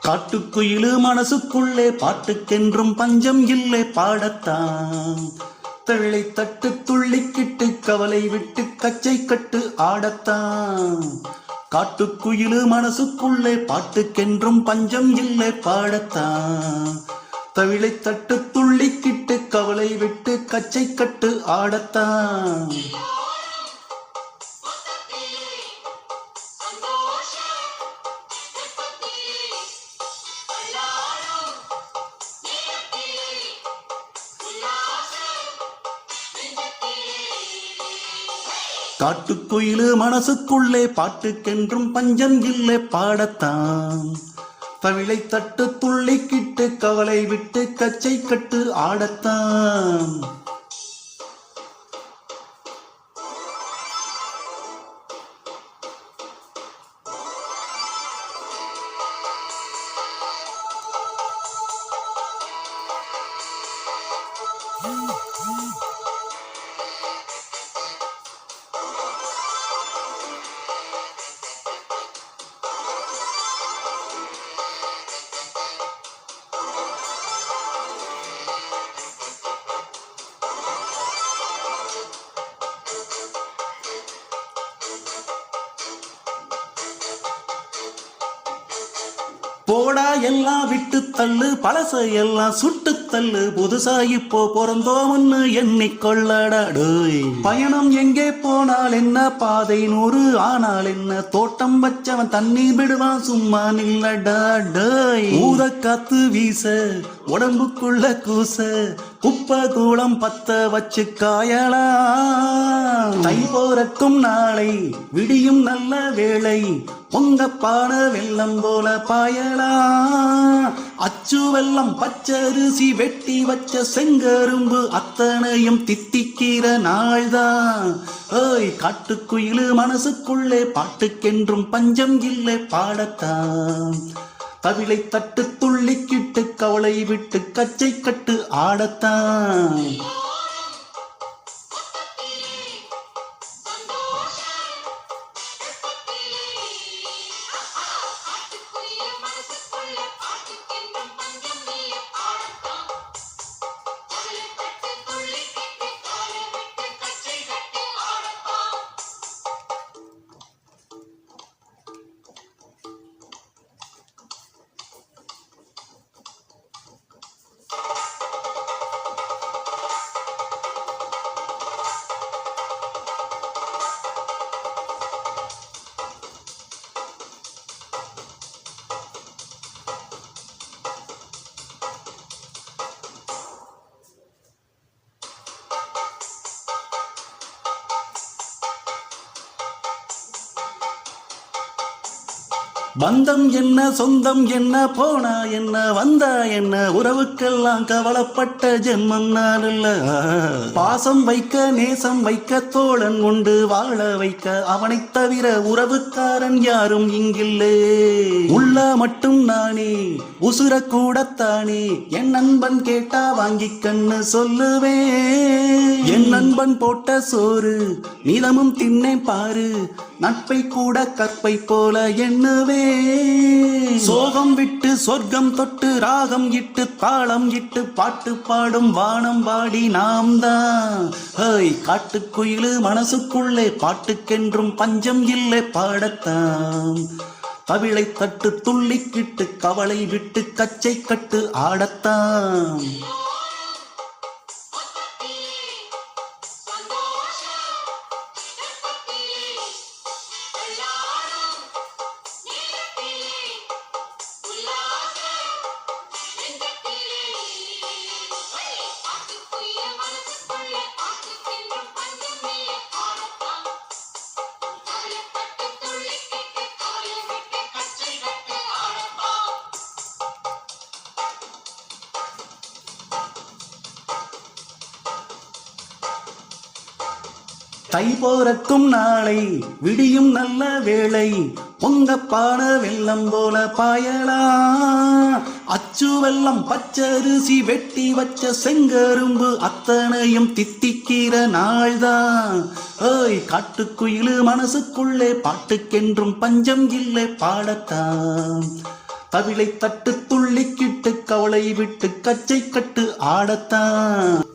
காட்டுக்குயிலு மனசுக்குள்ளே பாட்டுக்கென்றும் பஞ்சம் இல்லை பாடத்தான். தள்ளை தட்டு துள்ளிக்கிட்டு கவலை விட்டு கச்சை கட்டு ஆடத்தான். காட்டுக்குயிலு மனசுக்குள்ளே பாட்டுக்கென்றும் பஞ்சம் இல்லை பாடத்தான். தவிளை தட்டு துள்ளிக்கிட்டு கவலை விட்டு கச்சை கட்டு ஆடத்தான். காட்டுக்குயிலு மனசுக்குள்ளே பாட்டுக்கென்றும் பஞ்சம் இல்லை பாடத்தான். தவிளை தட்டு துள்ளிக்கிட்டு கவலை விட்டு கச்சை கட்டு ஆடத்தான். போடா எல்லாம் விட்டு தள்ளு, பழச எல்லாம் சுட்டு தள்ளு, புதுசா இப்போ பிறந்தோம்னு எண்ணிக்கொள்ளடாடோய். பயணம் எங்கே போனால் என்ன, பாதை 100 ஆனால் என்ன, தோட்டம் வச்சவன் தண்ணி விடுவான் சும்மா நில்லடாடோய். ஊத காத்து வீச உடம்புக்குள்ள கூச, குப்பை கூளம் பத்த வச்சு காயலாம். தை போறக்கும் நாளை விடியும் நல்ல வேளை, பொங்கப்பான வெள்ளம் போல பாயலாம். அச்சு வெள்ளம் பச்சரிசி வெட்டி வச்ச செங்கரும்பு அத்தனையும் தித்திக்கிற நாள்தான். ஏய் காட்டுக்குயிலு மனசுக்குள்ளே பாட்டுக்கென்றும் பஞ்சம் இல்லை பாடத்தான். தவிளை தட்டு துள்ளிக்கிட்டு கவலை விட்டு கச்சை கட்டு ஆடத்தான். பந்தம் என்ன சொந்தம் என்ன, போனா என்ன வந்தா என்ன, உறவுக்கெல்லாம் கவலைப்பட்ட ஜென்மம் நான் இல்ல. பாசம் வைக்க நேசம் வைக்க தோழன் உண்டு வாழ வைக்க, அவனை தவிர உறவுக்காரன் யாரும் இங்கில்லே. உள்ள மட்டும் நானே உசுர கூடத்தானே, என் நண்பன் கேட்டா வாங்கி கண்ணு சொல்லுவேன். என் நண்பன் போட்ட சோறு நீதமும் தின்னேன் பாரு, நட்பை கூட கற்பை போல எண்ணுவே. சோகம் விட்டு சொர்க்கம் தொட்டு ராகம் இட்டு தாளம் இட்டு பாட்டு பாடும் வானம் பாடி நாம் தான். ஹேய் காட்டுக்குயிலு மனசுக்குள்ளே பாட்டுக்கென்றும் பஞ்சம் இல்லை பாடத்தான். தவிளை தட்டு துள்ளிக்கிட்டு கவலை விட்டு கச்சை கட்டு ஆடத்தான். தை போறக்கும் நாளை விடியும் நல்ல வேளை, பொங்கப்பான வெள்ளம் போல பாயலாம். அச்சு வெள்ளம் பச்சரிசி வெட்டி வச்ச செங்கரும்பு அத்தனையும் தித்திக்கிற நாள்தான். ஏய் காட்டுக்குயிலு மனசுக்குள்ளே பாட்டுக்கென்றும் பஞ்சம் இல்லை பாடத்தான். கவிளை தட்டு துள்ளிக்கிட்டு கவலை விட்டு கச்சை கட்டு ஆடத்தான்.